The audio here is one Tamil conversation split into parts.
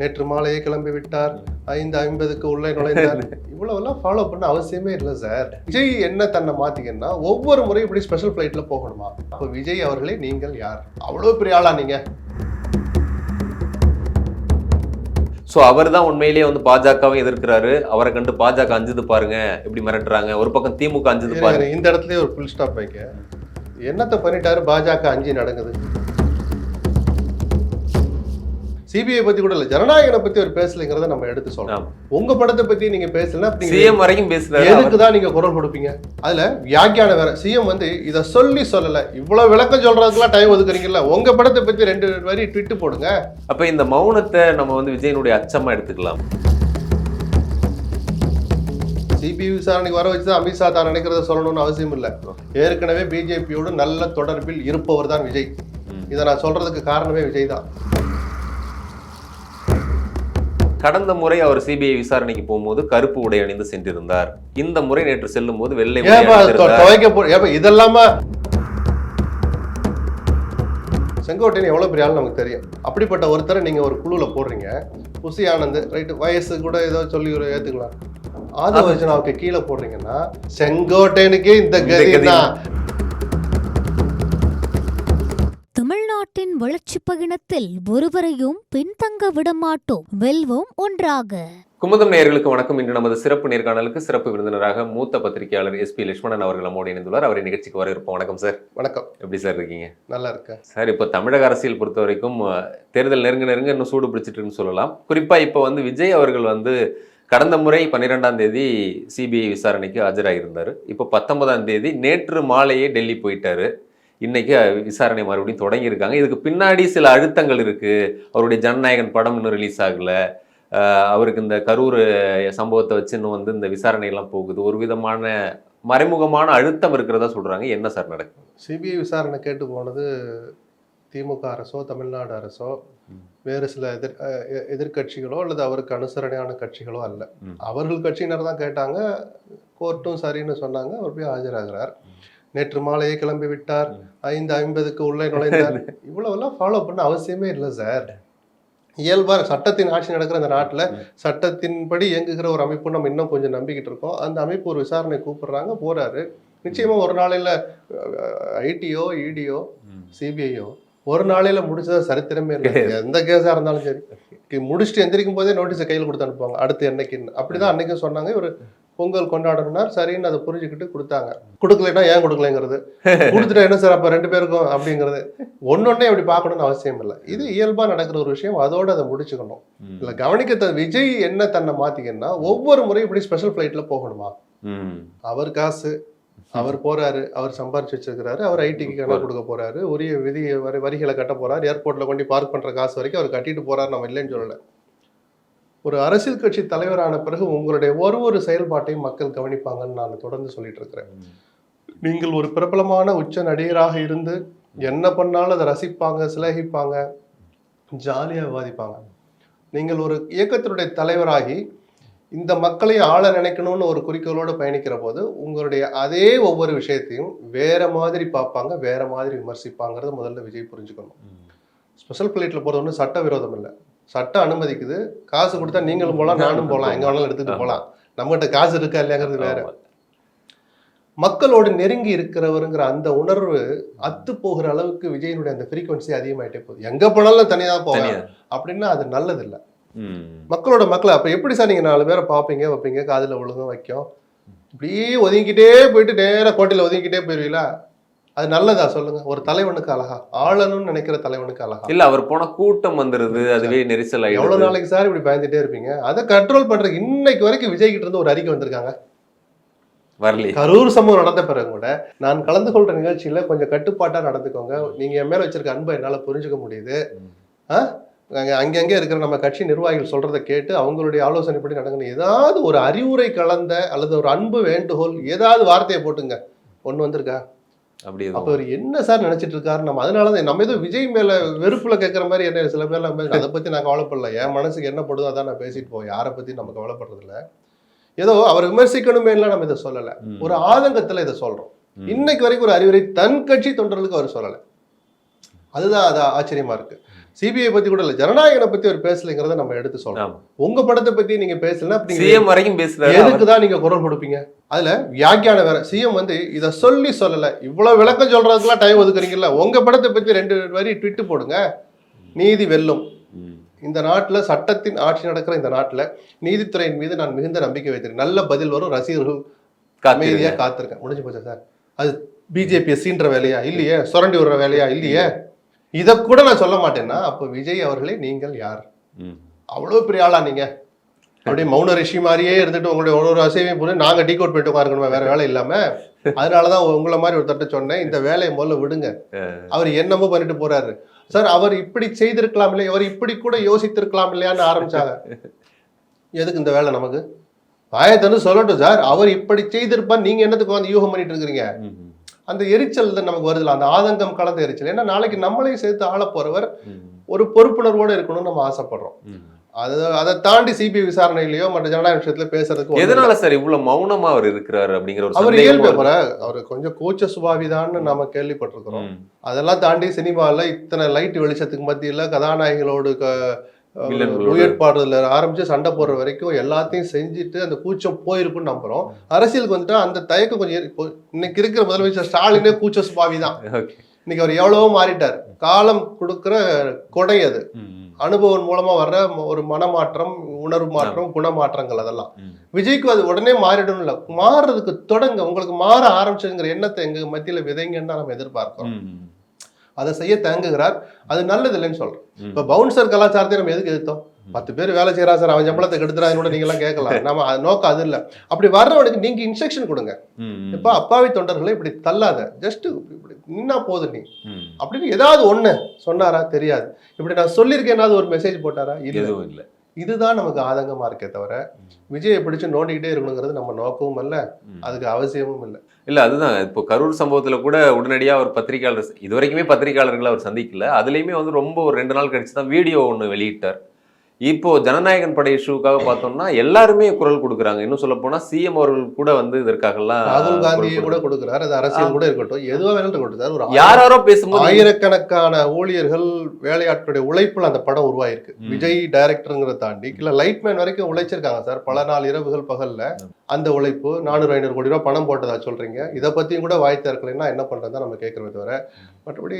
நேற்று மாலையே கிளம்பி விட்டார், 5:50க்கு உள்ளே நுழைந்தார். இவ்வளவெல்லாம் ஃபாலோ பண்ண அவசியமே இல்லை சார். விஜய் என்ன தன்னை மாத்திக்கன்னா ஒவ்வொரு முறையும் இப்படி ஸ்பெஷல் ஃபிளைட்ல போகணுமா? அப்போ விஜய் அவர்களே நீங்கள் யார்? அவ்வளோ பெரிய ஆளா நீங்க? ஸோ அவர் தான் உண்மையிலேயே வந்து பாஜகவை எதிர்க்கிறாரு. அவரை கண்டு பாஜக அஞ்சுது பாருங்க, எப்படி மிரட்டுறாங்க. ஒரு பக்கம் திமுக அஞ்சுது பாருங்க. இந்த இடத்துல ஒரு ஃபுல் ஸ்டாப் வைக்க, என்னத்தை பண்ணிட்டாரு பாஜக அஞ்சு நடக்குது? சிபிஐ பத்தி கூட இல்ல, ஜனநாயகனை பத்தி ஒரு பேசலைங்கிறத நம்ம எடுத்து சொல்லலாம். உங்க படத்தை பத்தி நீங்க பேசலன்னா சிஎம் வரைக்கும் பேசுறாரு, எதுக்குதான் நீங்க குரல் கொடுப்பீங்க? அதுல வியாக்கியான வேற. சிஎம் வந்து இதை சொல்லல, இவ்வளவு விளக்கம் சொல்றதுக்குலாம் டைம் ஒதுக்குறீங்கல்ல, உங்க படத்தை பத்தி 2 வரி ட்விட் போடுங்க. அப்ப இந்த மௌனத்தை நம்ம வந்து விஜயனுடைய அச்சமா எடுத்துக்கலாம். சிபிஐ விசாரணைக்கு வர வச்சுதான் அமித்ஷா தான் நினைக்கிறத சொல்லணும்னு அவசியம் இல்லை. ஏற்கனவே பிஜேபியோடு நல்ல தொடர்பில் இருப்பவர் தான் விஜய். இதை நான் சொல்றதுக்கு காரணமே விஜய் தான். கடந்த முறை அவர் சிபிஐ விசாரணைக்கு போகும்போது கருப்பு உடை அணிந்து சென்றிருந்தார். இந்த முறை நேற்று செல்லும் போது வெள்ளை இதெல்லாம செங்கோட்டையன் எவ்வளவு பெரிய ஆள் நமக்கு தெரியும். அப்படிப்பட்ட ஒருத்தரை நீங்க ஒரு குழுல போடுறீங்க. புசி ஆனந்த் ரைட்டு, வயசு கூட ஏதோ சொல்லி ஏத்துக்கலாம். ஆதவர்ஜனாவுக்கு கீழே போடுறீங்கன்னா செங்கோட்டையனுக்கே இந்த கதி தான். தமிழ்நாட்டின் வளர்ச்சி பயணத்தில் ஒருவரையும் பின்தங்க விடமாட்டோம், வெல்வோம் ஒன்றாக. குமுதம் நேயர்களுக்கு வணக்கம். இன்று நமது சிறப்பு நேர்காணலுக்கு சிறப்பு விருந்தினராக மூத்த பத்திரிகையாளர் SP லட்சுமணன் அவர்கள் நம்மோடு இணைந்துள்ளார். அவரை நிகழ்ச்சிக்கு வரவேற்போம். வணக்கம் சார். வணக்கம். எப்படி சார் இருக்கீங்க? நல்லா இருக்கேன் சார். இப்போ தமிழக அரசியல் பொறுத்த வரைக்கும் தேர்தல் நெருங்க இன்னும் சூடு பிடிச்சிட்டுன்னு சொல்லலாம். குறிப்பா இப்போ வந்து விஜய் அவர்கள் வந்து கடந்த முறை 12ஆம் தேதி சிபிஐ விசாரணைக்கு ஆஜராகியிருந்தார். இப்போ 19ஆம் தேதி நேற்று மாலையே டெல்லி போயிட்டாரு. இன்னைக்கு விசாரணை மறுபடியும் தொடங்கியிருக்காங்க. இதுக்கு பின்னாடி சில அழுத்தங்கள் இருக்கு. அவருடைய ஜனநாயகன் படம் இன்னும் ரிலீஸ் ஆகல. அவருக்கு இந்த கரூர் சம்பவத்தை வச்சு இன்னும் வந்து இந்த விசாரணை எல்லாம் போகுது. ஒரு விதமான மறைமுகமான அழுத்தம் இருக்கிறதா சொல்றாங்க. என்ன சார் நடக்கும்? சிபிஐ விசாரணை கேட்டு போனது திமுக அரசோ தமிழ்நாடு அரசோ வேறு சில எதிர்கட்சிகளோ அல்லது அவருக்கு அனுசரணையான கட்சிகளோ அல்ல. அவர்கள் கட்சியினர் தான் கேட்டாங்க. கோர்ட்டும் சரின்னு சொன்னாங்க. அவர் போய் ஆஜராகிறார். நேற்று மாலையே கிளம்பி விட்டார், 5:50க்கு உள்ளே நுழைந்தார். இவ்வளவெல்லாம் ஃபாலோ பண்ண அவசியமே இல்லை சார். இயல்பாக சட்டத்தின் ஆட்சி நடக்கிற அந்த நாட்டில் சட்டத்தின்படி இயங்குகிற ஒரு அமைப்பு நம்ம இன்னும் கொஞ்சம் நம்பிக்கிட்டு இருக்கோம். அந்த அமைப்பு ஒரு விசாரணை கூப்பிடுறாங்க, போறாரு. நிச்சயமா ஒரு நாளையில் ஐடியோ இடியோ சிபிஐயோ ஒரு நாளையில் முடிச்சதா சரித்திரமே இல்லை. எந்த கேஸாக இருந்தாலும் சரி, முடிச்சுட்டு எந்திரிக்கும் போதே நோட்டீஸை கையில் கொடுத்து அனுப்புவாங்க, அடுத்து என்னைக்குன்னு. அப்படிதான் அன்னைக்கும் சொன்னாங்க. ஒரு பொங்கல் கொண்டாடணும்னார், சரின்னு அதை புரிஞ்சுக்கிட்டு கொடுத்தாங்க. கொடுக்கலைன்னா ஏன் கொடுக்கலைங்கிறது, கொடுத்துட்டா என்ன சார் அப்போ 2 பேருக்கும் அப்படிங்கிறது ஒன்னொன்னே அப்படி பார்க்கணும்னு அவசியம் இல்லை. இது இயல்பா நடக்கிற ஒரு விஷயம். அதோடு அதை முடிச்சுக்கணும். இல்லை கவனிக்க விஜய் என்ன தன்னை மாத்திக்கன்னா ஒவ்வொரு முறையும் இப்படி ஸ்பெஷல் ஃபிளைட்ல போகணுமா? அவர் காசு, அவர் போறாரு, அவர் சம்பாரிச்சு வச்சிருக்கிறாரு, அவர் ஐடிக்கு கணக்கு கொடுக்க போறாரு, உரிய வரிகளை கட்ட போறாரு, ஏர்போர்ட்ல கொண்டு பார்க் பண்ற காசு வரைக்கும் அவர் கட்டிட்டு போறாரு. நம்ம இல்லைன்னு சொல்லலை. ஒரு அரசியல் கட்சி தலைவரான பிறகு உங்களுடைய ஒரு செயல்பாட்டையும் மக்கள் கவனிப்பாங்கன்னு நான் தொடர்ந்து சொல்லிட்டு இருக்கிறேன். நீங்கள் ஒரு பிரபலமான உச்ச நடிகராக இருந்து என்ன பண்ணாலும் அதை ரசிப்பாங்க, சிலகிப்பாங்க, ஜாலியாக விவாதிப்பாங்க. நீங்கள் ஒரு இயக்கத்தினுடைய தலைவராகி இந்த மக்களை ஆள நினைக்கணும்னு ஒரு குறிக்கோளோடு பயணிக்கிற போது உங்களுடைய அதே ஒவ்வொரு விஷயத்தையும் வேற மாதிரி பார்ப்பாங்க, வேற மாதிரி விமர்சிப்பாங்கிறத முதல்ல விஜய் புரிஞ்சுக்கணும். ஸ்பெஷல் பிளைட்ல போறது ஒன்றும் சட்ட விரோதம் இல்லை. சட்டம் அனுமதிக்குது. காசு கொடுத்தா நீங்களும் போகலாம், நானும் போகலாம், எங்க வேணாலும் எடுத்துட்டு போகலாம். நம்மகிட்ட காசு இருக்கா இல்லையாங்கிறது வேற. மக்களோடு நெருங்கி இருக்கிறவருங்கிற அந்த உணர்வு அத்து போகிற அளவுக்கு விஜயனுடைய அந்த ஃப்ரீக்வன்சி அதிகமாயிட்டே போகுது. எங்க போனாலும் தனியாக போவாங்க அப்படின்னா அது நல்லது இல்லை. மக்களோட மக்களை அப்ப எப்படி சார் நீங்க 4 பேரை பார்ப்பீங்க, வைப்பீங்க, காதுல ஒழுங்கும் வைக்கும், இப்படியே ஒதுங்கிக்கிட்டே போயிட்டு நேராக கோட்டையில ஒதுங்கிக்கிட்டே போயிருவீங்களா? அது நல்லதா சொல்லுங்க? ஒரு தலைவனுக்கு அழகா, ஆளணும்னு நினைக்கிற தலைவனுக்கு அழகா இல்ல? அவர் போன கூட்டம் வந்துருது, அதுவே நெரிசல். எவ்வளவு நாளைக்கு சார் இப்படி பயந்துட்டே இருப்பீங்க? அதை கண்ட்ரோல் பண்றதுக்கு இன்னைக்கு வரைக்கும் விஜய் கிட்ட இருந்து ஒரு அறிக்கை வந்திருக்காங்க. வரல. கரூர் சம்பவம் நடந்த பிறகு கூட நான் கலந்து கொள்ற நிகழ்ச்சியில கொஞ்சம் கட்டுப்பாட்டா நடந்துக்கோங்க, நீங்க என் மேல வச்சிருக்க அன்பை என்னால புரிஞ்சுக்க முடியுது, அங்கங்கே இருக்கிற நம்ம கட்சி நிர்வாகிகள் சொல்றதை கேட்டு அவங்களுடைய ஆலோசனைப்படி நடக்கணும், ஏதாவது ஒரு அறிவுரை கலந்த அல்லது ஒரு அன்பு வேண்டுகோள் ஏதாவது வார்த்தையை போட்டுங்க, ஒண்ணு வந்திருக்கா? அப்படி அப்ப அவர் என்ன சார் நினைச்சிட்டு இருக்காரு? நம்ம அதனாலதான் நம்ம ஏதோ விஜய் மேல வெறுப்புல கேட்கற மாதிரி என்ன சில பேர்லாம் அதை பத்தி நான் கவலைப்படல. என் மனசுக்கு என்ன படுதோ அதான் நான் பேசிட்டு போவேன். யாரை பத்தி நம்ம கவலைப்படுறது இல்லை. ஏதோ அவர் விமர்சிக்கணுமே எல்லாம் நம்ம இதை சொல்லல, ஒரு ஆதங்கத்துல இதை சொல்றோம். இன்னைக்கு வரைக்கும் ஒரு அறிவுரை தன் கட்சி தொண்டர்களுக்கு அவர் சொல்லலை. அதுதான் அது ஆச்சரியமா இருக்கு. சிபிஐ பத்தி கூட இல்ல, ஜனநாயகனை பத்தி ஒரு பேசலைங்கிறத நம்ம எடுத்து சொல்றோம். உங்க படத்தை பத்தி நீங்க பேசலன்னா சிஎம் வரைக்கும் பேசுறாரு, எதுக்குதான் நீங்க குரல் கொடுப்பீங்க? அதுல வியாக்கியானம் வேற. சிஎம் வந்து இத சொல்லல, இவ்வளவு விளக்கம் சொல்றதுக்குலாம் டைம் ஒதுக்குறீங்கல்ல, உங்க படத்தை பத்தி 2 வரி ட்விட் போடுங்க, நீதி வெல்லும். இந்த நாட்டுல சட்டத்தின் ஆட்சி நடக்கிற இந்த நாட்டுல நீதித்துறையின் மீது நான் மிகுந்த நம்பிக்கை வைத்திருக்கேன், நல்ல பதில் வரும், ரசிகர்கள் அமைதியா காத்திருக்கேன். முடிஞ்சு போச்சா சார்? அது பிஜேபி சீன்ற வேலையா இல்லையே, சுரண்டி விடுற வேலையா இல்லையே, இதை கூட நான் சொல்ல மாட்டேன்னா அப்ப விஜய் அவர்களே நீங்கள் யார்? அவ்வளவு பெரிய ஆளா நீங்க? அப்படியே மௌன ரிஷி மாதிரியே இருந்துட்டு உங்களுடைய ஒரு அசைவையும் போது நாங்க டீ கோட் போயிட்டு உட்காருக்கணுமா வேற வேலை இல்லாம? அதனாலதான் உங்களை மாதிரி ஒரு தட்ட சொன்னேன், இந்த வேலையை முதல்ல விடுங்க. அவர் என்னமோ பண்ணிட்டு போறாரு சார், அவர் இப்படி செய்திருக்கலாம் இல்லையா, அவர் இப்படி கூட யோசித்திருக்கலாம் இல்லையான்னு ஆரம்பிச்சாங்க. எதுக்கு இந்த வேலை நமக்கு? ஆயத்தன்னு சொல்லட்டும் சார், அவர் இப்படி செய்திருப்பார், நீங்க என்னத்துக்கு வந்து யூகம் பண்ணிட்டு இருக்கிறீங்க? அந்த எரிச்சல் தான் நமக்கு வருதுல, அந்த ஆதங்கம் கலந்த எரிச்சல். ஏன்னா நாளைக்கு நம்மளையும் சேர்த்து ஆள போறவர் ஒரு பொறுப்புணர்வோடு இருக்கணும்னு நம்ம ஆசைப்படுறோம். அதை தாண்டி சிபிஐ விசாரணையிலயோ மற்ற ஜனநாயக விஷயத்துல பேசுறதுக்கு எதனால சார் இவ்வளவு மௌனமா அவர் இருக்கிறாரு அப்படிங்கிற ஒரு அவர் இயல்பு. அவர் கொஞ்சம் கூச்ச சுபாவிதான்னு நாம கேள்விப்பட்டிருக்கிறோம். அதெல்லாம் தாண்டி சினிமால இத்தனை லைட் வெளிச்சத்துக்கு மத்தியில கதாநாயகிகளோடு உயர்பாடுல ஆரம்பிச்சு சண்டை போடுற வரைக்கும் எல்லாத்தையும் செஞ்சுட்டு அந்த கூச்சம் போயிருக்குன்னு நம்புறோம். அரசியலுக்கு வந்துட்டா அந்த தயக்கம் கொஞ்சம் இன்னைக்கு இருக்கிற முதலமைச்சர் ஸ்டாலினே கூச்ச சுபாவி தான். இன்னைக்கு அவர் எவ்வளவோ மாறிட்டார். காலம் கொடுக்கிற கொடை அது, அனுபவம் மூலமா வர்ற ஒரு மனமாற்றம், உணர்வு மாற்றம், குணமாற்றங்கள். அதெல்லாம் விஜய்க்கு அது உடனே மாறிடும் இல்ல, மாறுறதுக்கு தொடங்க, உங்களுக்கு மாற ஆரம்பிச்சுங்கிற எண்ணத்தை எங்க மத்தியில விதைங்கன்னு நம்ம எதிர்பார்க்கிறோம். அதை செய்ய தயங்குகிறார். அது நல்லது இல்லைன்னு சொல்றோம். இப்ப பவுன்சர் கலாச்சாரத்தை நம்ம எதுக்கு எதிர்த்தோம்? 10 பேர் வேலை செய்யறா சார், அவன் சம்பளத்தை கெடுத்துறாங்க நீங்க எல்லாம் கேட்கலாம். நம்ம நோக்கம் அது இல்ல. அப்படி வர்றவனுக்கு நீங்க இன்ஸ்ட்ரக்ஷன் கொடுங்க, இப்ப அப்பாவி தொண்டர்களை இப்படி தள்ளாத, ஜஸ்ட் இப்படி நின்னா போது நீ அப்படின்னு ஏதாவது ஒண்ணு சொன்னாரா தெரியாது. இப்படி நான் சொல்லியிருக்கேன் ஒரு மெசேஜ் போட்டாரா? எதுவும் இல்லை. இதுதான் நமக்கு ஆதங்கமா இருக்கே தவிர விஜயை பிடிச்சு நோண்டிக்கிட்டே இருக்கணுங்கிறது நம்ம நோக்கமும் அல்ல, அதுக்கு அவசியமும் இல்லை. இல்ல அதுதான் இப்போ கரூர் சம்பவத்துல கூட உடனடியா அவர் பத்திரிகையாளர், இது வரைக்குமே பத்திரிகையாளர்களை அவர் சந்திக்கல, அதுலயுமே வந்து ரொம்ப ஒரு 2 நாள் கழிச்சு தான் வீடியோ ஒண்ணு வெளியிட்டார். இப்போ ஜனநாயகன் படை இஷ்யூக்காக பார்த்தோம்னா எல்லாருமே குரல் கொடுக்குறாங்க. இன்னும் சொல்ல போனா சிஎம் அவர்கள் கூட வந்து இதற்காகலாம் ராகுல் காந்தியை கூட கொடுக்குறாரு. அது அரசியல் கூட இருக்கட்டும், எதுவா வேணும் இருக்கட்டும் சார். ஒரு யாரோ பேசும்போது ஆயிரக்கணக்கான ஊழியர்கள் வேலையாட்களுடைய உழைப்புல அந்த படம் உருவாயிருக்கு. விஜய் டைரக்டருங்கிறத தாண்டி இல்ல லைட்மேன் வரைக்கும் உழைச்சிருக்காங்க சார், பல நாள் இரவுகள் பகல்ல. அந்த உழைப்பு 400-500 கோடி ரூபாய் பணம் போட்டதா சொல்றீங்க. இதை பத்தியும் கூட வாய் திறக்கலைன்னா என்ன பண்றதுதான் நம்ம கேட்கறத தவிர, மற்றபடி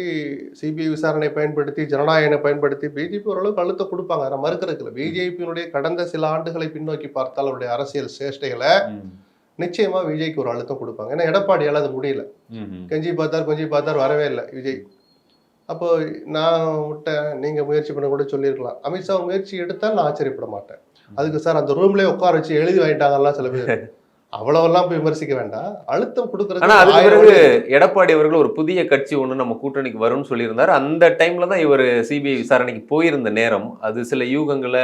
சிபிஐ விசாரணை பயன்படுத்தி ஜனநாயகனை பயன்படுத்தி பிஜேபி ஓரளவுக்கு அழுத்த கொடுப்பாங்க, நம்ம மறுக்கிறதுல. பிஜேபியினுடைய கடந்த சில ஆண்டுகளை பின்னோக்கி பார்த்தால் அவருடைய அரசியல் சேஷ்டைகளை நிச்சயமா விஜய்க்கு ஒரு அழுத்தம் கொடுப்பாங்க. ஏன்னா எடப்பாடியால அது முடியல, கெஞ்சி பார்த்தார் வரவே இல்லை விஜய். அப்போ நான் விட்டேன், நீங்க முயற்சி பண்ண கூட சொல்லியிருக்கலாம். அமித்ஷா முயற்சி எடுத்தால் நான் ஆச்சரியப்பட மாட்டேன். அதுக்கு சார் அந்த ரூம்லயே உட்கார வச்சு எழுதி வாங்கிட்டாங்கலாம் சில பேர், அவ்வளவெல்லாம் போய் விமர்சிக்க வேண்டாம், அழுத்தம் கொடுக்கறது. ஆனா அதுக்கு பிறகு எடப்பாடி அவர்கள் ஒரு புதிய கட்சி ஒண்ணு நம்ம கூட்டணிக்கு வரும்னு சொல்லியிருந்தாரு. அந்த டைம்ல தான் இவர் சிபிஐ விசாரணைக்கு போயிருந்த நேரம், அது சில யூகங்களை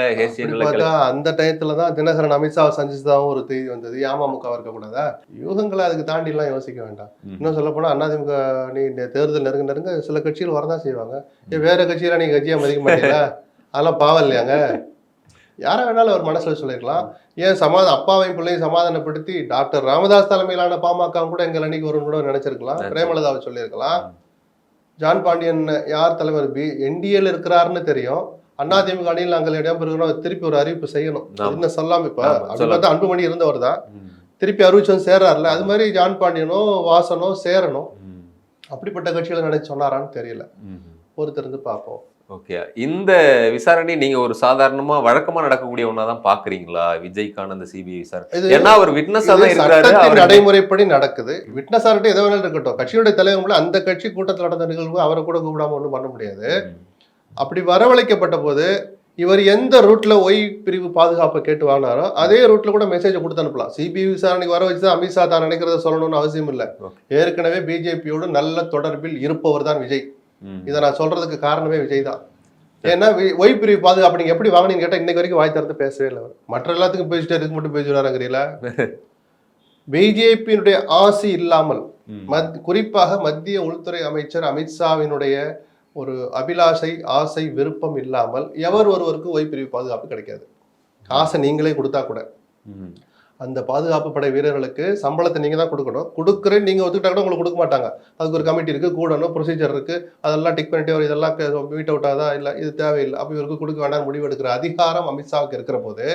அந்த டயத்துலதான் தினகரன் அமித்ஷாவை சந்திச்சதாகவும் ஒரு செய்தி வந்தது. அமமுக இருக்கக்கூடாதா? யூகங்களை அதுக்கு தாண்டி எல்லாம் யோசிக்க வேண்டாம். இன்னும் சொல்ல போனா அதிமுக நீ தேர்தல் நெருங்க சில கட்சிகள் வரதான் செய்வாங்க. வேற கட்சியில நீங்க கட்சியா மதிக்க மாட்டீங்களா? அதெல்லாம் பாவம் இல்லையாங்க? யாரை வேணாலும் அவர் மனசுல சொல்லிருக்கலாம். ஏன் அப்பாவையும் பிள்ளையும் சமாதானப்படுத்தி டாக்டர் ராமதாஸ் தலைமையிலான பாமக கூட எங்கள் அன்னைக்கு ஒரு கூட நினைச்சிருக்கலாம். பிரேமலதாவை சொல்லியிருக்கலாம். ஜான் பாண்டியன் யார் தலைவர் என்டிஏல இருக்கிறாருன்னு தெரியும். அதிமுக அணியில் நாங்கள் இடம் பெறுகிறோம், திருப்பி ஒரு அறிவிப்பு செய்யணும். இன்னும் சொல்லாம இப்ப அப்படி பார்த்தா அன்புமணி இருந்தவர் தான் திருப்பி அறிவிச்சோம் சேர்றாருல. அது மாதிரி ஜான் பாண்டியனோ வாசனோ சேரணும். அப்படிப்பட்ட கட்சிகளை நினைச்சு சொன்னாரான்னு தெரியல, பொறுத்திருந்து பார்ப்போம். ஓகே, இந்த விசாரணை நீங்க ஒரு சாதாரணமா வழக்கமா நடக்கக்கூடிய ஒன்னாதான் பாக்குறீங்களா விஜய்க்கான அந்த சிபிஐ விசாரணை? ஏன்னா அவர் விட்னஸா தான் இருக்காரு, நடைமுறைப்படி நடக்குது. விட்னஸா இருக்கட்டும், எதை வேணாலும் இருக்கட்டும், கட்சியுடைய தலைவர் அந்த கட்சி கூட்டத்தில் நடந்த நிகழ்வு அவரை கூட கூப்பிடாம ஒன்றும் பண்ண முடியாது. அப்படி வரவழைக்கப்பட்ட போது இவர் எந்த ரூட்ல ஒய் பிரிவு பாதுகாப்பை கேட்டு வாங்கினாரோ அதே ரூட்ல கூட மெசேஜ் கொடுத்து அனுப்பலாம். சிபிஐ விசாரணைக்கு வர வச்சு அமித்ஷா தான் நினைக்கிறத சொல்லணும்னு அவசியம் இல்லை. ஏற்கனவே பிஜேபியோடு நல்ல தொடர்பில் இருப்பவர் தான் விஜய். இதை நான் சொல்றதுக்கு காரணமே விஜய் தான். ஏன்னா ஒய் பிரிவு பாதுகாப்பு நீங்க எப்படி வாங்கினீங்கன்னு கேட்டா இன்னைக்கு வரைக்கும் வாய் திறந்து பேசவே இல்லை. மற்ற எல்லாத்துக்கும் பேசிட்டு இதுக்கு மட்டும் பேசுறாருங்கிறீங்களா? பிஜேபியினுடைய ஆசி இல்லாமல், குறிப்பாக மத்திய உள்துறை அமைச்சர் அமித்ஷாவினுடைய ஒரு அபிலாஷை, ஆசை, விருப்பம் இல்லாமல் எவர் ஒருவருக்கு ஒய் பிரிவு பாதுகாப்பு கிடைக்காது. காசை நீங்களே கொடுத்தா கூட. அந்த பாதுகாப்பு படை வீரர்களுக்கு சம்பளத்தை நீங்கள் தான் கொடுக்கணும். கொடுக்குறேன்னு நீங்கள் ஒத்துக்கிட்டா கூட உங்களுக்கு கொடுக்க மாட்டாங்க. அதுக்கு ஒரு கமிட்டி இருக்குது, கூடணும், ப்ரொசீஜர் இருக்குது, அதெல்லாம் டிக் பண்ணிட்டு அவர் இதெல்லாம் மீட் அவுட் ஆகுதா இல்லை இது தேவையில்லை அப்போ இவருக்கு கொடுக்க வேண்டாம் முடிவு எடுக்கிற அதிகாரம் அமித்ஷாவுக்கு இருக்கிற போது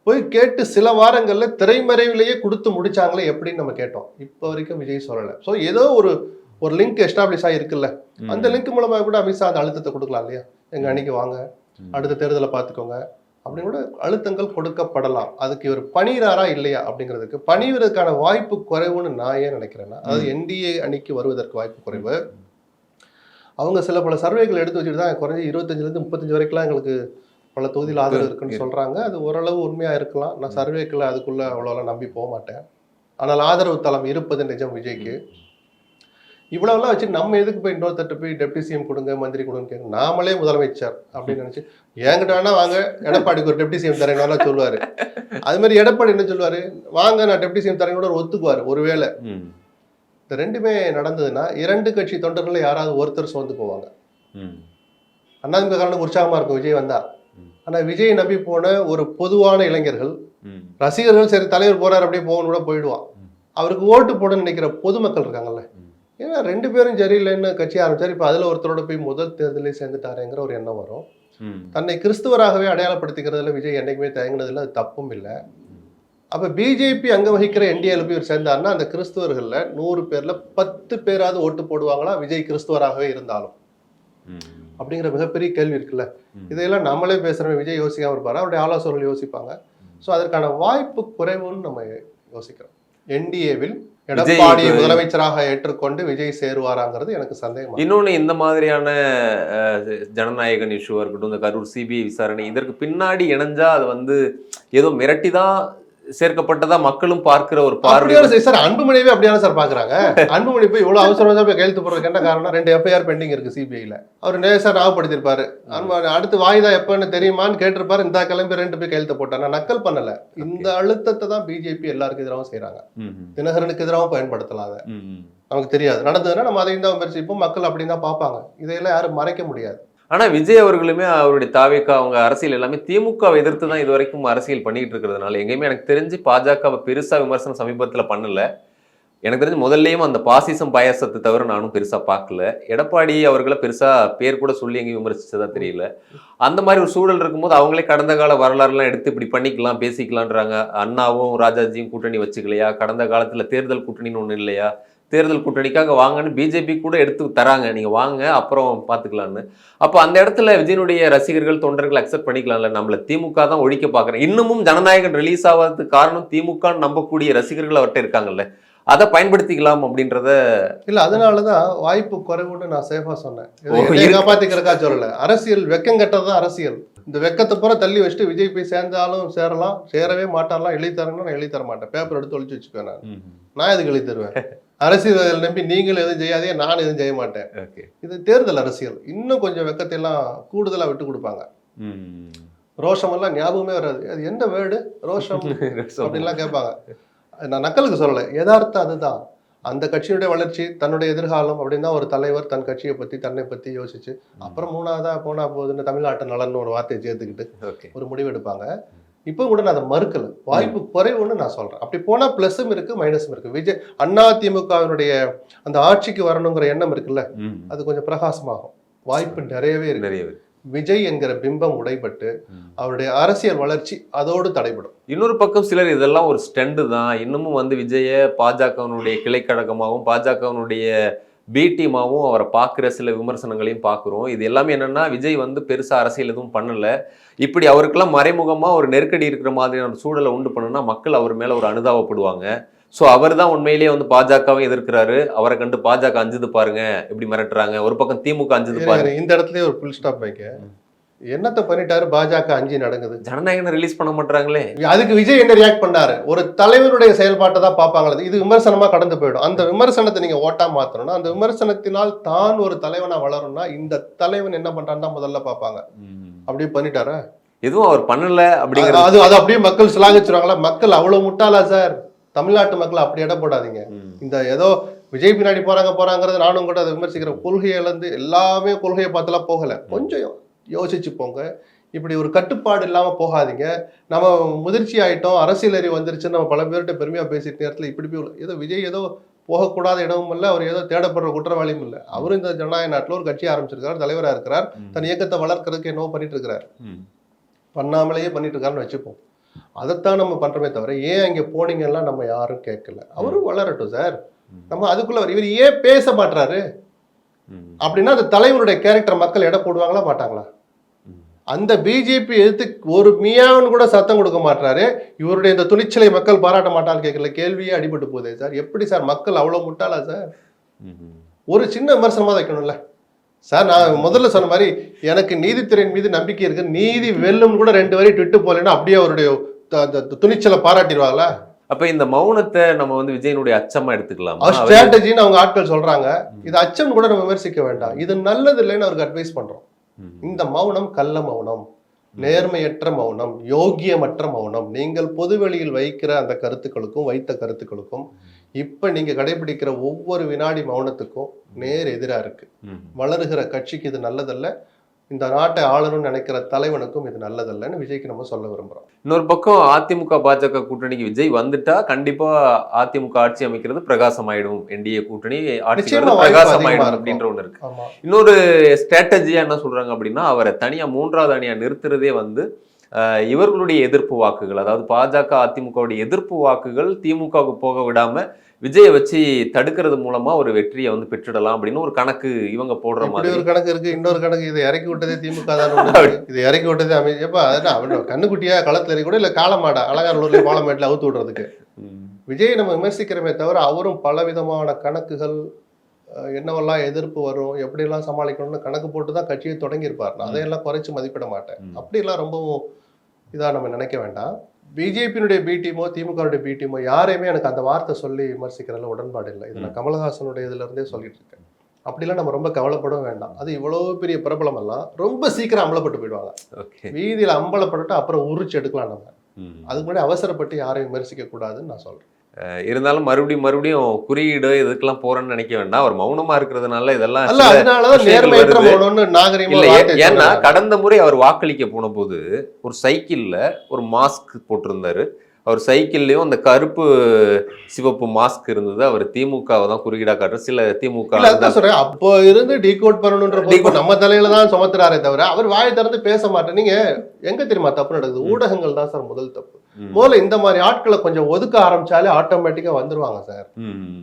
போய் கேட்டு சில வாரங்களில் திரைமறைவிலேயே கொடுத்து முடிச்சாங்களே எப்படின்னு நம்ம கேட்டோம். இப்போ வரைக்கும் விஜய் சொல்லலை. ஸோ ஏதோ ஒரு லிங்க் எஸ்டாப்ளிஷ் ஆகிருக்குல்ல, அந்த லிங்க் மூலமாக கூட அமித்ஷா அந்த அழுத்தத்தை கொடுக்கலாம் இல்லையா, எங்கள் அன்னைக்கு வாங்க, அடுத்த தேர்தலை பார்த்துக்கோங்க அப்படின்னு கூட அழுத்தங்கள் கொடுக்கப்படலாம். அதுக்கு இவர் பணிகிறாரா இல்லையா அப்படிங்கிறதுக்கு பணிவதற்கான வாய்ப்பு குறைவுன்னு நான் ஏன் நினைக்கிறேன்னா, அதாவது என்டிஏ அணிக்கு வருவதற்கு வாய்ப்பு குறைவு. அவங்க சில பல சர்வேகள் எடுத்து வச்சுட்டு தான் குறைஞ்சி 25லேருந்து 35 வரைக்கும்லாம் எங்களுக்கு பல தொகுதியில் ஆதரவு இருக்குன்னு சொல்கிறாங்க. அது ஓரளவு உண்மையாக இருக்கலாம். நான் சர்வேக்களை அதுக்குள்ளே அவ்வளோலாம் நம்பி போக மாட்டேன். ஆனால் ஆதரவு தளம் இருப்பது நிஜம் விஜய்க்கு. இவ்வளவுலாம் வச்சு நம்ம எதுக்கு போய் இன்னொருத்தட்டு போய் டெப்டி சிஎம் கொடுங்க, மந்திரி கொடுங்க கேட்க, நாமளே முதலமைச்சர் அப்படின்னு நினைச்சு என்கிட்ட வேணா வாங்க, எடப்பாடிக்கு ஒரு டெப்டி சிஎம் தரேன்னா சொல்லுவாரு. அது மாதிரி எடப்பாடி என்ன சொல்லுவாரு, வாங்க நான் டெப்டி சிஎம் தரேன் கூட ஒத்துக்குவாரு. ஒருவேளை இந்த ரெண்டுமே நடந்ததுன்னா 2 கட்சி தொண்டர்கள் யாராவது ஒருத்தர் சோர்ந்து போவாங்க. அண்ணாதிமுக காரணம் உற்சாகமா இருக்கும் விஜய் வந்தா. ஆனா விஜய் நம்பி போன ஒரு பொதுவான இளைஞர்கள் ரசிகர்கள் சரி தலைவர் போறாரு அப்படியே போகணும் கூட போயிடுவான். அவருக்கு ஓட்டு போடணும்னு நினைக்கிற பொதுமக்கள் இருக்காங்கல்ல, ஏன்னா 2 பேரும் சரியில்லைன்னு கட்சி ஆரம்பிச்சார். இப்போ அதில் ஒருத்தரோட போய் முதல் தேர்தலே சேர்ந்துட்டாருங்கிற ஒரு எண்ணம் வரும். தன்னை கிறிஸ்துவராகவே அடையாளப்படுத்திக்கிறதுல விஜய் என்னைக்குமே தயங்கினதில்லை, அது தப்பும் இல்லை. அப்போ பிஜேபி அங்கே வகிக்கிற என்டிஏல போய் இவர் சேர்ந்தாருன்னா அந்த கிறிஸ்துவர்களில் 100 பேரில் 10 பேராவது ஓட்டு போடுவாங்களா விஜய் கிறிஸ்துவராகவே இருந்தாலும் அப்படிங்கிற மிகப்பெரிய கேள்வி இருக்குல்ல. இதையெல்லாம் நம்மளே பேசுகிறோம், விஜய் யோசிக்காமல் இருப்பாரு, அவருடைய ஆலோசகர்கள் யோசிப்பாங்க. ஸோ அதற்கான வாய்ப்பு குறைவுன்னு நம்ம யோசிக்கிறோம். என்டிஏவில் எடப்பாடியை முதலமைச்சராக ஏற்றுக்கொண்டு விஜய் சேருவாராங்கிறது எனக்கு சந்தேகம். இன்னொன்னு இந்த மாதிரியான ஜனநாயகன் இஷ்யூவா இருக்கட்டும், இந்த கரூர் சிபிஐ விசாரணை, இதற்கு பின்னாடி இணைஞ்சா அது வந்து ஏதோ மிரட்டிதான் சேர்க்கப்பட்டதா மக்களும் பார்க்கிற ஒரு பார்வை. சார் அன்புமணியவே அப்படியான சார் பாக்குறாங்க. அன்புமணி போய் இவ்வளவு அவசரம் போய் கையெழுத்து போடுறதுக்கு என்ன காரணம், 2 எஃப்ஐஆர் பெண்டிங் இருக்கு சிபிஐல. அவர் நேசா ஞாபகப்படுத்திருப்பாரு, அடுத்து வாய்தா எப்பன்னு தெரியுமான்னு கேட்டிருப்பாரு, இந்த கிளம்பி 2 போய் கையெழுத்து போட்டார். நான் நக்கல் பண்ணல. இந்த அழுத்தத்தை தான் பிஜேபி எல்லாருக்கும் எதிராகவும் செய்யறாங்க. தினகரனுக்கு எதிராகவும் பயன்படுத்தலாம். அதை நமக்கு தெரியாது, நடந்ததுன்னா நம்ம அதையும் தான் விமர்சிப்போம், மக்கள் அப்படின்னு தான் பார்ப்பாங்க. இதையெல்லாம் யாரும் மறைக்க முடியாது. ஆனா விஜய் அவர்களுமே அவருடைய தாவேக்கா அவங்க அரசியல் எல்லாமே திமுகவை எதிர்த்து தான் இது வரைக்கும் அரசியல் பண்ணிட்டு இருக்கிறதுனால எங்கேயுமே எனக்கு தெரிஞ்சு பாஜகவை பெருசா விமர்சனம் சமீபத்துல பண்ணல. எனக்கு தெரிஞ்சு முதல்லையும் அந்த பாசிசம் பாயாசத்தை தவிர நானும் பெருசா பார்க்கல. எடப்பாடி அவர்களை பெருசா பேர் கூட சொல்லி எங்கேயும் விமர்சிச்சதா தெரியல. அந்த மாதிரி ஒரு சூழல் இருக்கும்போது அவங்களே கடந்த கால வரலாறுலாம் எடுத்து இப்படி பண்ணிக்கலாம் பேசிக்கலான்றாங்க. அண்ணாவும் ராஜாஜியும் கூட்டணி வச்சுக்கலையா, கடந்த காலத்துல தேர்தல் கூட்டணின்னு ஒண்ணு இல்லையா, தேர்தல் கூட்டணிக்காக வாங்கன்னு பிஜேபி கூட எடுத்து தராங்க, நீங்க வாங்க அப்புறம் பார்த்துக்கலான்னு. அப்போ அந்த இடத்துல விஜயனுடைய ரசிகர்கள் தொண்டர்கள் அக்செப்ட் பண்ணிக்கலாம்ல, நம்மள திமுக தான் ஒழிக்க பார்க்குறேன். இன்னமும் ஜனநாயகன் ரிலீஸ் ஆகாததுக்கு காரணம் திமுக நம்பக்கூடிய ரசிகர்கள் அவர்கிட்ட இருக்காங்கல்ல, அதை பயன்படுத்திக்கலாம் அப்படின்றத இல்ல. அதனாலதான் வாய்ப்பு குறைவுன்னு நான் சேஃபா சொன்னேன். காப்பாத்திக்கிறக்கா சொல்லல. அரசியல் வெக்கம் கட்டதான் அரசியல். இந்த வெக்கத்தை பூரா தள்ளி வச்சுட்டு விஜய் போய் சேர்ந்தாலும் சேரலாம், சேரவே மாட்டாரலாம். எழுதி தரணும்னா நான் எழுதி தர மாட்டேன், பேப்பர் எடுத்து ஒழிச்சு வச்சுக்கேன். நான் எதுக்கு எழுதி தருவேன்? அரசியல் நம்பி நீங்கள் எதுவும் செய்யாதே, நான் எதுவும் செய்ய மாட்டேன். இது தேர்தல் அரசியல். இன்னும் கொஞ்சம் வெக்கத்தை எல்லாம் கூடுதலா விட்டு கொடுப்பாங்க. ரோஷம் எல்லாம் ஞாபகமே வராது. அது எந்த வேர்டு ரோஷம் அப்படின்லாம் கேட்பாங்க. நான் நக்கலுக்கு சொல்லலை, யதார்த்தம் அதுதான். அந்த கட்சியுடைய வளர்ச்சி, தன்னுடைய எதிர்காலம் அப்படின்னு தான் ஒரு தலைவர் தன் கட்சியை பத்தி தன்னை பத்தி யோசிச்சு அப்புறம் 3ஆவதா போனா போகுதுன்னு தமிழ்நாட்டு நலன்னு ஒரு வார்த்தையை சேர்த்துக்கிட்டு ஒரு முடிவு எடுப்பாங்க. இப்போ கூட நான் அதை மறுக்கல, வாய்ப்பு குறைவுன்னு நான் சொல்றேன். அப்படி போனா பிளஸும் இருக்கு மைனஸும் இருக்கு. விஜய் அதிமுகவினுடைய அந்த ஆட்சிக்கு வரணுங்கிற எண்ணம் இருக்குல்ல, அது கொஞ்சம் பிரகாசமாகும். வாய்ப்பு நிறையவே இருக்கு. விஜய் என்கிற பிம்பம் உடைபட்டு அவருடைய அரசியல் வளர்ச்சி அதோடு தடைபடும். இன்னொரு பக்கம் சிலர் இதெல்லாம் ஒரு ஸ்டெண்டு தான், இன்னமும் வந்து விஜய பாஜகவினுடைய கிளைக்கழகமாகவும் பாஜகவினுடைய பி டீமாவும் அவரை பார்க்குற சில விமர்சனங்களையும் பார்க்குறோம். இது எல்லாமே என்னன்னா, விஜய் வந்து பெருசா அரசியல் எதுவும் பண்ணல, இப்படி அவருக்கெல்லாம் மறைமுகமா ஒரு நெருக்கடி இருக்கிற மாதிரியான சூழலை உண்டு பண்ணுனா மக்கள் அவர் மேல ஒரு அனுதாபப்படுவாங்க. ஸோ அவர் தான் உண்மையிலேயே வந்து பாஜகவை எதிர்க்கிறாரு, அவரை கண்டு பாஜக அஞ்சுது பாருங்க எப்படி மிரட்டுறாங்க, ஒரு பக்கம் திமுக அஞ்சுது பாருங்க. இந்த இடத்துல ஒரு புல் ஸ்டாப் வைக்க, என்னத்தை பண்ணிட்டாரு பாஜக அஞ்சு நடக்குது, ஜனநாயகனை ரிலீஸ் பண்ண மாட்டாங்களே. அதுக்கு விஜய் என்ன ரியாக்ட் பண்ணாரு? ஒரு தலைவருடைய செயல்பாட்டை தான் பார்ப்பாங்களே, இது விமர்சனமா கடந்து போயிடும். அந்த விமர்சனத்தை நீங்க ஓட்டா மாத்தணும்னா, அந்த விமர்சனத்தினால் தான் ஒரு தலைவனா வளரணும்னா இந்த தலைவன் என்ன பண்றான்னு தான் முதல்ல பார்ப்பாங்க. அப்படியே பண்ணிட்டாரா? எதுவும் அவர் பண்ணல அப்படிங்கிற அது அப்படியே மக்கள் சிலாகிச்சிருவாங்களா? மக்கள் அவ்வளவு முட்டாளா சார்? தமிழ்நாட்டு மக்கள் அப்படி இடம் போடாதீங்க. இந்த ஏதோ விஜய் பின்னாடி போறாங்கிறது நானும் கூட அதை விமர்சிக்கிறேன். கொள்கையில இருந்து எல்லாமே கொள்கையை பார்த்துலாம் போகல, கொஞ்சம் யோசிச்சு போங்க. இப்படி ஒரு கட்டுப்பாடு இல்லாம போகாதீங்க. நம்ம முதிர்ச்சி ஆயிட்டோம், அரசியல் அறிவு வந்துருச்சுன்னு நம்ம பல பேர்கிட்ட பெருமையா பேசிட்டு நேரத்துல இப்படி போய் ஏதோ விஜய் ஏதோ போகக்கூடாத இடமும் இல்லை, அவர் ஏதோ தேடப்படுற குற்றவாளியும் இல்லை. அவரும் இந்த ஜனநாயக நாட்டில் ஒரு கட்சி ஆரம்பிச்சிருக்காரு, தலைவராக இருக்கிறார், தன் இயக்கத்தை வளர்க்கறதுக்கு என்னவோ பண்ணிட்டு இருக்கிறார், பண்ணாமலேயே பண்ணிட்டு இருக்காருன்னு வச்சுப்போம். அதைத்தான் நம்ம பண்றோமே தவிர ஏன் அங்கே போனீங்கன்னா நம்ம யாரும் கேட்கல. அவரும் வளரட்டும் சார், நம்ம அதுக்குள்ள இவர் ஏன் பேச மாட்டாரு அப்படின்னா அந்த தலைவருடைய கேரக்டர் மக்கள் எடை போடுவாங்களா மாட்டாங்களா? அந்த பிஜேபி எதிர்த்து ஒரு மியான்னு கூட சத்தம் கொடுக்க மாட்டாரு. இவருடைய இந்த துணிச்சலை மக்கள் பாராட்ட மாட்டான்னு கேட்கல, கேள்வியே அடிபட்டு போதே சார். எப்படி சார் மக்கள் அவ்வளவு முட்டாளா சார்? ஒரு சின்ன விமர்சனமா வைக்கணும்ல சார். நான் முதல்ல சொன்ன மாதிரி எனக்கு நீதித்துறையின் மீது நம்பிக்கை இருக்கு, நீதி வெல்லும் கூட 2 வரி ட்விட்டு போலன்னா அப்படியே அவருடைய துணிச்சலை பாராட்டிடுவாங்களா? அப்ப இந்த மௌனத்தை நம்ம வந்து விஜயனுடைய அச்சமா எடுத்துக்கலாம். ஸ்ட்ராட்டஜின்னு அவங்க ஆட்கள் சொல்றாங்க. இது அச்சம் கூட நம்ம விமர்சிக்க வேண்டாம், இது நல்லது இல்லைன்னு அவருக்கு அட்வைஸ் பண்றோம். இந்த மௌனம் கள்ள மௌனம், நேர்மையற்ற மௌனம், யோக்கியமற்ற மௌனம். நீங்கள் பொதுவெளியில் வைக்கிற அந்த கருத்துக்களுக்கும் வைத்த கருத்துக்களுக்கும் இப்ப நீங்க கடைபிடிக்கிற ஒவ்வொரு வினாடி மௌனத்துக்கும் நேர் எதிரா இருக்கு. வளருகிற கட்சிக்கு இது நல்லதல்ல, இந்த நாட்டை ஆளணும்னு நினைக்கிற தலைவனுக்கும் இது நல்லதல்லன்னு விஜய்க்கு நம்ம சொல்ல விரும்புறோம். இன்னொரு பக்கம் அதிமுக பாஜக கூட்டணிக்கு விஜய் வந்துட்டா கண்டிப்பா அதிமுக ஆட்சி அமைக்கிறது பிரகாசமாயிடும், என்டிஏ கூட்டணி ஆட்சி பிரகாசமாயிடும் அப்படின்ற ஒண்ணு இருக்கு. இன்னொரு ஸ்ட்ராட்டஜியா என்ன சொல்றாங்க அப்படின்னா, அவரை தனியா 3வது அணியா நிறுத்துறதே வந்து இவர்களுடைய எதிர்ப்பு வாக்குகள், அதாவது பாஜக அதிமுகவுடைய எதிர்ப்பு வாக்குகள் திமுகவுக்கு போக விடாம விஜயை வச்சு தடுக்கிறது மூலமா ஒரு வெற்றியை வந்து பெற்றுடலாம் அப்படின்னு ஒரு கணக்கு இவங்க போடுற மாதிரி ஒரு கணக்கு இருக்கு. இன்னொரு கணக்கு, இதை இறக்கி விட்டதே திமுக தான், இதை இறக்கி விட்டதே அமைச்சப்பா கண்ணுக்குட்டியா களத்துல இறக்கி கூட இல்ல காலமாடா அலங்காநல்லூர்ல பாலமேட்டில் அவுத்து விடுறதுக்கு. விஜயை நம்ம விமர்சிக்கிறமே தவிர அவரும் பலவிதமான கணக்குகள், என்னவெல்லாம் எதிர்ப்பு வரும், எப்படியெல்லாம் சமாளிக்கணும்னு கணக்கு போட்டு தான் கட்சியை தொடங்கியிருப்பார். நான் அதையெல்லாம் குறைச்சு மதிப்பிட மாட்டேன். அப்படியெல்லாம் ரொம்பவும் இதாக நம்ம நினைக்க வேண்டாம். பிஜேபியினுடைய பி டீமோ திமுகவுடைய பி டீமோ யாரையுமே எனக்கு அந்த வார்த்தை சொல்லி விமர்சிக்கிறதுல உடன்பாடு இல்லை. இது நான் கமலஹாசனுடைய இதுல இருந்தே சொல்லிட்டு இருக்கேன். அப்படிலாம் நம்ம ரொம்ப கவலைப்படவும் வேண்டாம். அது இவ்வளவு பெரிய பிரபலம் எல்லாம் ரொம்ப சீக்கிரம் அம்பலப்பட்டு போயிடுவாங்க. வீதியில அம்பலப்பட்டு அப்புறம் உரிச்சு எடுக்கலாம். நம்ம அதுக்கு முன்னாடி அவசரப்பட்டு யாரையும் விமர்சிக்க கூடாதுன்னு நான் சொல்றேன். இருந்தாலும் மறுபடியும் குறியீடு இதுக்கெல்லாம் போறேன்னு நினைக்க வேண்டாம். அவர் மௌனமா இருக்கிறதுனால இதெல்லாம் ஏன்னா கடந்த முறை அவர் வாக்களிக்க போன போது ஒரு சைக்கிள்ல ஒரு மாஸ்க் போட்டிருந்தாரு. அவர் சைக்கிள்லயும் அந்த கருப்பு சிவப்பு மாஸ்க் இருந்தது. அவர் திமுகவை தான் குறியீடா காட்டுற சில திமுக அப்போ இருந்து டீகோட் பண்ணணும்ன்ற நம்ம தலையில தான் சுமத்துறாரே தவிர அவர் வாயை திறந்து பேச மாட்டேன். நீங்க எங்க தெரியுமா தப்பு நடக்குது? ஊடகங்கள் தான் சார் முதல் தப்பு. முதல்ல இந்த மாதிரி ஆட்களை கொஞ்சம் ஒதுக்க ஆரம்பிச்சாலே ஆட்டோமேட்டிக்கா வந்துருவாங்க சார்.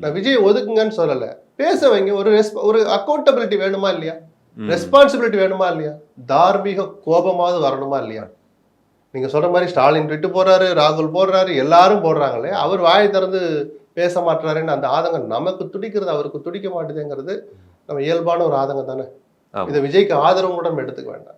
நான் விஜய் ஒதுக்குங்கன்னு சொல்லல, பேச வைங்க. ஒரு அக்கௌண்டபிலிட்டி வேணுமா இல்லையா? ரெஸ்பான்சிபிலிட்டி வேணுமா இல்லையா? தார்மீக கோபமாவது வரணுமா இல்லையா? நீங்க சொல்ற மாதிரி ஸ்டாலின் ட்விட்டு போடுறாரு, ராகுல் போடுறாரு, எல்லாரும் போடுறாங்களே, அவர் வாயை திறந்து பேச மாட்டாருன்னு அந்த ஆதங்கம் நமக்கு துடிக்கிறது அவருக்கு துடிக்க மாட்டேதுங்கிறது நம்ம இயல்பான ஒரு ஆதங்கம் தானே. இதை விஜய்க்கு ஆதரவு கூட நம்ம எடுத்துக்க வேண்டாம்.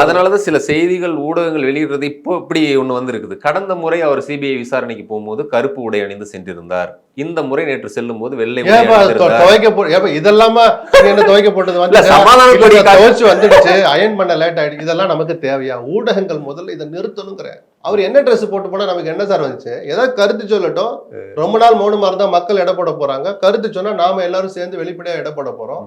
அதனாலதான் சில செய்திகள் ஊடகங்கள் வெளியிடுறது இப்போ இப்படி ஒண்ணு வந்து இருக்குது. கடந்த முறை அவர் சிபிஐ விசாரணைக்கு போகும்போது கருப்பு உடை அணிந்து சென்றிருந்தார். இந்த முறை நேற்று செல்லும் போது வெள்ளை இதெல்லாமா என்ன துவைக்க போட்டது வந்துடுச்சு, அயன் பண்ண லேட் ஆயிடுச்சு. இதெல்லாம் நமக்கு தேவையா? ஊடகங்கள் முதல்ல இதை நிறுத்தணுங்கிற. அவர் என்ன ட்ரெஸ் போட்டு போனா நமக்கு என்ன சார் வந்துச்சு? ஏதாவது கருத்து சொல்லட்டும். ரொம்ப நாள் மௌனமா இருந்தா மக்கள் எடை போட போறாங்க. கருத்து சொன்னா நாம எல்லாரும் சேர்ந்து வெளிப்படையா எடை போட போறோம்.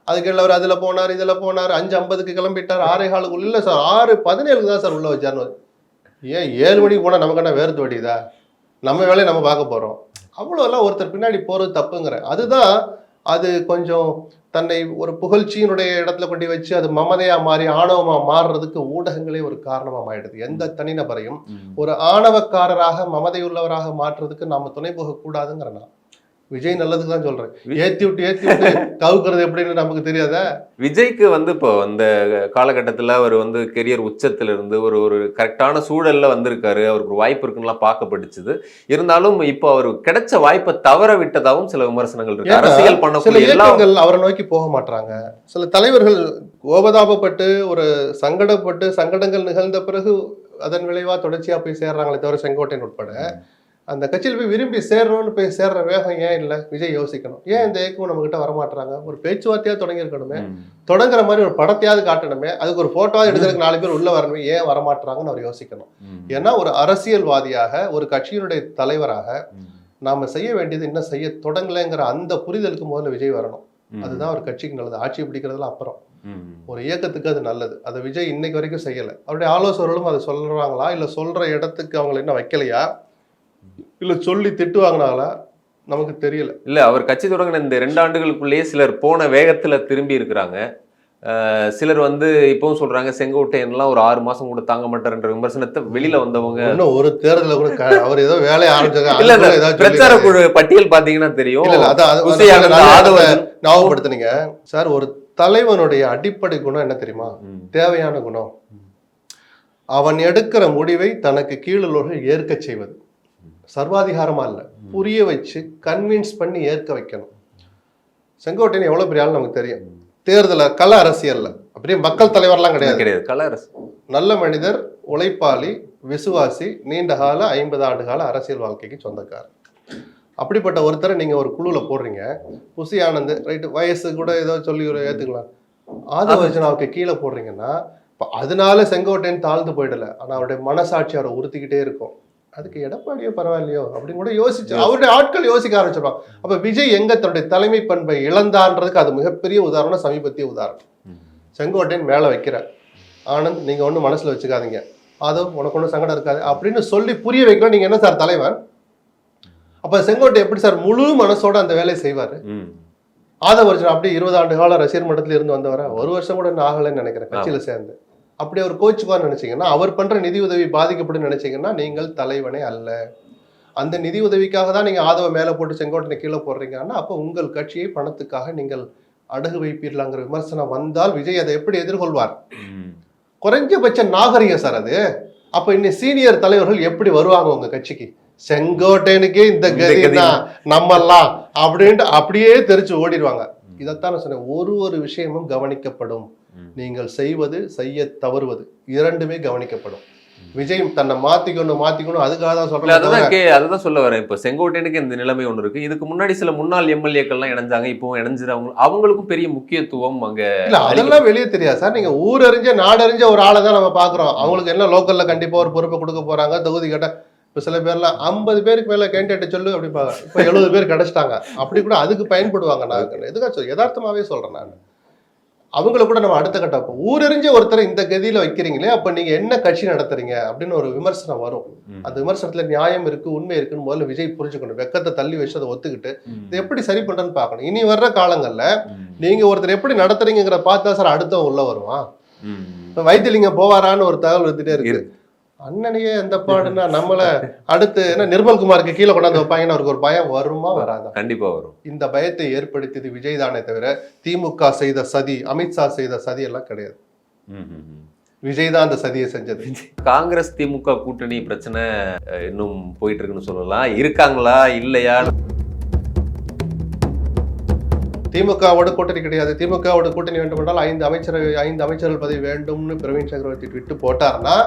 அதுக்கு எல்லாரும் அதுல போனார் இதுல போனார், 5:50க்கு கிளம்பிட்டார், 6:15 இல்ல சார் 6:17 தான் சார் உள்ள வச்சாரு. ஏன் 7 மணிக்கு போனா நமக்கு என்ன வேர்த்து வடிதா? நம்ம வேலையை நம்ம பார்க்க போறோம். அவ்வளோலாம் ஒருத்தர் பின்னாடி போறது தப்புங்கிற. அதுதான் அது கொஞ்சம் தன்னை ஒரு புகழ்ச்சியினுடைய இடத்துல கொண்டு வச்சு அது மமதையா மாறி ஆணவமா மாறுறதுக்கு ஊடகங்களே ஒரு காரணமா ஆயிடுது. எந்த தனிநபரையும் ஒரு ஆணவக்காரராக மமதையுள்ளவராக மாற்றுறதுக்கு நாம துணை போக கூடாதுங்கிற. நான் விஜய் நல்லதுக்கு தான் சொல்றேன். ஏத்தி விட்டு கவுக்குறது எப்படின்னு நமக்கு தெரியாத. விஜய்க்கு வந்து இப்போ அந்த காலகட்டத்தில் அவர் வந்து கெரியர் உச்சத்துல இருந்து ஒரு கரெக்டான சூழல்ல வந்திருக்காரு. அவருக்கு ஒரு வாய்ப்பு இருக்குன்னு பார்க்கப்பட்டுச்சுது. இருந்தாலும் இப்போ அவர் கிடைச்ச வாய்ப்பை தவற விட்டதாகவும் சில விமர்சனங்கள் இருக்கு. அரசியல் பண்ணக்கூடிய இயக்கங்கள் அவரை நோக்கி போக மாட்டாங்க. சில தலைவர்கள் கோபதாபப்பட்டு ஒரு சங்கடப்பட்டு சங்கடங்கள் நிகழ்ந்த பிறகு அதன் விளைவா தொடர்ச்சியா போய் சேர்றாங்களே தவிர செங்கோட்டையன் உட்பட அந்த கட்சியில் போய் விரும்பி சேர்றோம்னு போய் சேர்ற வேகம் ஏன் இல்லை? விஜய் யோசிக்கணும். ஏன் இந்த இயக்கம் நம்ம கிட்ட வரமாட்டாங்க? ஒரு பேச்சுவார்த்தையாவது தொடங்கியிருக்கணுமே, தொடங்குற மாதிரி ஒரு படத்தையாவது காட்டணுமே, அதுக்கு ஒரு போட்டோவாவது எடுக்கிறதுக்கு 4 பேர் உள்ள வரணுமே, ஏன் வரமாட்டாங்கன்னு அவர் யோசிக்கணும். ஏன்னா ஒரு அரசியல்வாதியாக ஒரு கட்சியினுடைய தலைவராக நாம செய்ய வேண்டியது இன்னும் செய்ய தொடங்கலைங்கிற அந்த புரிதலுக்கு முதல்ல விஜய் வரணும். அதுதான் ஒரு கட்சிக்கு நல்லது. ஆட்சி பிடிக்கிறதுல அப்புறம் ஒரு இயக்கத்துக்கு அது நல்லது. அதை விஜய் இன்னைக்கு வரைக்கும் செய்யலை. அவருடைய ஆலோசகர்களும் அதை சொல்றாங்களா, இல்லை சொல்ற இடத்துக்கு அவங்களை என்ன வைக்கலையா, இல்லை சொல்லி திட்டு வாங்கினாங்களா நமக்கு தெரியல. இல்ல அவர் கட்சி தொடங்கின இந்த 2 ஆண்டுகளுக்குள்ளேயே சிலர் போன வேகத்துல திரும்பி இருக்கிறாங்க. சிலர் வந்து இப்பவும் சொல்றாங்க செங்கோட்டையன்லாம் ஒரு 6 மாசம் கூட தாங்க மாட்டார்ன்ற விமர்சனத்தை வெளியில வந்தவங்க இன்னும் ஒரு தேர்தல கூட அவர் ஏதோ வேலையை ஆரம்பிச்சாங்க. இல்ல பிரச்சார குழு பட்டியல் பாத்தீங்கன்னா தெரியும். ஞாபகப்படுத்தினீங்க சார். ஒரு தலைவனுடைய அடிப்படை குணம் என்ன தெரியுமா? தேவையான குணம். அவன் எடுக்கிற முடிவை தனக்கு கீழுள்ளவர்கள் ஏற்க செய்வது. சர்வாதிகாரமா இல்ல, புரிய வச்சு கன்வின்ஸ் பண்ணி ஏற்க வைக்கணும். செங்கோட்டையன் எவ்வளவு பெரிய ஆள் நமக்கு தெரியும். தேர்தல கள அரசியல்ல அப்படியே மக்கள் தலைவர்லாம் கிடையாது. கள அரசியல். நல்ல மனிதர், உழைப்பாளி, விசுவாசி, நீண்ட கால 50 ஆண்டு கால அரசியல் வாழ்க்கைக்கு சொந்தக்காரர். அப்படிப்பட்ட ஒருத்தரை நீங்க ஒரு குழுல போடுறீங்க. புசி ஆனந்த் ரைட்டு, வயசு கூட ஏதோ சொல்லி ஏத்துக்கலாம். ஆதவர்ஜனாவுக்கு கீழே போடுறீங்கன்னா அதனால செங்கோட்டையன் தாழ்ந்து போயிடல, ஆனா அவருடைய மனசாட்சி அவரை உறுத்திக்கிட்டே இருக்கும். அதுக்கு எடப்பாடியோ பரவாயில்லையோ அப்படின்னு கூட யோசிச்சு அவருடைய ஆட்கள் யோசிக்க ஆரம்பிச்சிருவாங்க. அப்ப விஜய் எங்க தன்னுடைய தலைமை பண்பை இழந்தான்றதுக்கு அது மிகப்பெரிய உதாரணம், சமீபத்திய உதாரணம். செங்கோட்டையன் மேல வைக்கிறார். ஆனந்த் நீங்க ஒன்றும் மனசுல வச்சுக்காதீங்க, அதோ உனக்கு ஒன்றும் சங்கடம் இருக்காது அப்படின்னு சொல்லி புரிய வைக்கலாம். நீங்க என்ன சார் தலைவர்? அப்ப செங்கோட்டை எப்படி சார் முழு மனசோட அந்த வேலையை செய்வாரு? ஆதவர்ஜன் அப்படியே 20 ஆண்டு கால ரசிகர் மன்றத்துல இருந்து வந்தவர 1 வருஷம் கூட இன்னும் ஆகலைன்னு நினைக்கிறேன் கட்சியில சேர்ந்து. அப்படி அவர் கோச்சுக்குவார்னு நினைச்சீங்கன்னா, அவர் பண்ற நிதி உதவி பாதிக்கப்படும் நினைச்சீங்கன்னா நீங்கள் தலைவனே அல்ல. அந்த நிதி உதவிக்காக தான் நீங்க ஆதவ மேல போட்டு செங்கோட்டனை கீழே போடுறீங்கன்னா, அப்போ உங்கள் கட்சியை பணத்துக்காக நீங்கள் அடகு வைப்பீர்களாங்கிற விமர்சனம் வந்தால் விஜய் அதை எப்படி எதிர்கொள்வார்? குறைஞ்சபட்ச நாகரிகம் சார் அது. அப்ப இன்னும் சீனியர் தலைவர்கள் எப்படி வருவாங்க உங்க கட்சிக்கு? செங்கோட்டையனுக்கே இந்த கதிதான் நம்மெல்லாம் அப்படின்ட்டு அப்படியே தெரிச்சு ஓடிடுவாங்க. இதைத்தான் நான் சொன்னேன், ஒரு விஷயமும் கவனிக்கப்படும். நீங்கள் செய்வது, செய்ய தவறுவது இரண்டுமே கவனிக்கப்படும். விஜய் தன்னை மாத்திக்கணும் அதுக்காக தான் சொல்றேன். அதுதான் சொல்ல வரேன். இப்ப செங்கோட்டையனுக்கு இந்த நிலைமை ஒண்ணு இருக்கு. இதுக்கு முன்னாடி சில முன்னாள் எம்எல்ஏக்கள்லாம் இணைஞ்சாங்க, இப்பவும் இணைஞ்சிருவாங்க. அவங்களுக்கும் பெரிய முக்கியத்துவம் அங்க இல்ல, அதெல்லாம் வெளியே தெரியாது சார். நீங்க ஊரறிஞ்ச நாடறிஞ்ச ஒரு ஆளை தான் நம்ம பாக்குறோம். அவங்களுக்கு என்ன லோக்கல்ல கண்டிப்பா ஒரு பொறுப்பை கொடுக்க போறாங்க, தொகுதி கேட்ட. இப்ப சில பேர்லாம் 50 பேருக்கு மேல கேண்டிடேட் சொல்லு அப்படிப்பாங்க. இப்ப 70 பேர் கிடைச்சிட்டாங்க. அப்படி கூட அதுக்கு பயன்படுவாங்க. நான் எதுக்காச்சும் யதார்த்தமாவே சொல்றேன். நான் அவங்களை கூட நம்ம அடுத்த கட்டம் ஊரறிஞ்ச ஒருத்தரை இந்த கதியில வைக்கிறீங்களே, அப்ப நீங்க என்ன கட்சி நடத்துறீங்க அப்படின்னு ஒரு விமர்சனம் வரும். அந்த விமர்சனத்துல நியாயம் இருக்கு, உண்மை இருக்குன்னு முதல்ல விஜய் புரிஞ்சுக்கணும். வெக்கத்தை தள்ளி வச்சு அதை ஒத்துக்கிட்டு இதை எப்படி சரி பண்றேன்னு பாக்கணும். இனி வர்ற காலங்கள்ல நீங்க ஒருத்தர் எப்படி நடத்துறீங்கிற பார்த்தா சார் அடுத்தவன் உள்ள வருவான். இப்ப வைத்தியலிங்கம் போவாரான்னு ஒரு தகவல் வந்துட்டே இருக்கு. அண்ணனையே எந்த பாடுன்னா நம்மள அடுத்து என்ன நிர்மல்குமாருக்கு கீழே கொண்டாந்து வைப்பாங்கன்னு அவருக்கு ஒரு பயம் வருமா வராதா? கண்டிப்பா வரும். இந்த பயத்தை ஏற்படுத்தியது விஜய் தானே தவிர திமுக செய்த சதி, அமித்ஷா செய்த சதி எல்லாம் கிடையாது. விஜய் தான் அந்த சதியை செஞ்சது. காங்கிரஸ் திமுக கூட்டணி பிரச்சனை இன்னும் போயிட்டு இருக்குன்னு சொல்லலாம். இருக்காங்களா இல்லையா? திமுகவோட கூட்டணி கிடையாது. திமுகவோட கூட்டணி வேண்டும் என்றால் 5 அமைச்சர்கள் பதவி வேண்டும்னு பிரவீன் சக்கரவர்த்தி ட்விட்டு போட்டார்னா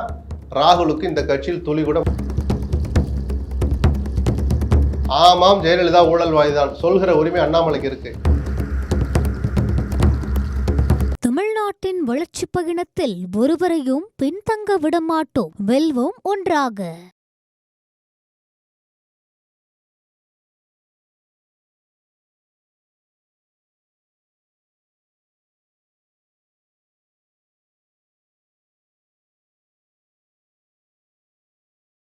ராகுலுக்கு இந்த கட்சியில் துளி கூட. ஆமாம், ஜெயலலிதா ஊழல்வாதிதான் சொல்கிற உரிமை அண்ணாமலைக்கு இருக்கு. தமிழ்நாட்டின் வளர்ச்சி பயணத்தில் ஒருவரையும் பின்தங்க விடமாட்டோம். வெல்வோம் ஒன்றாக.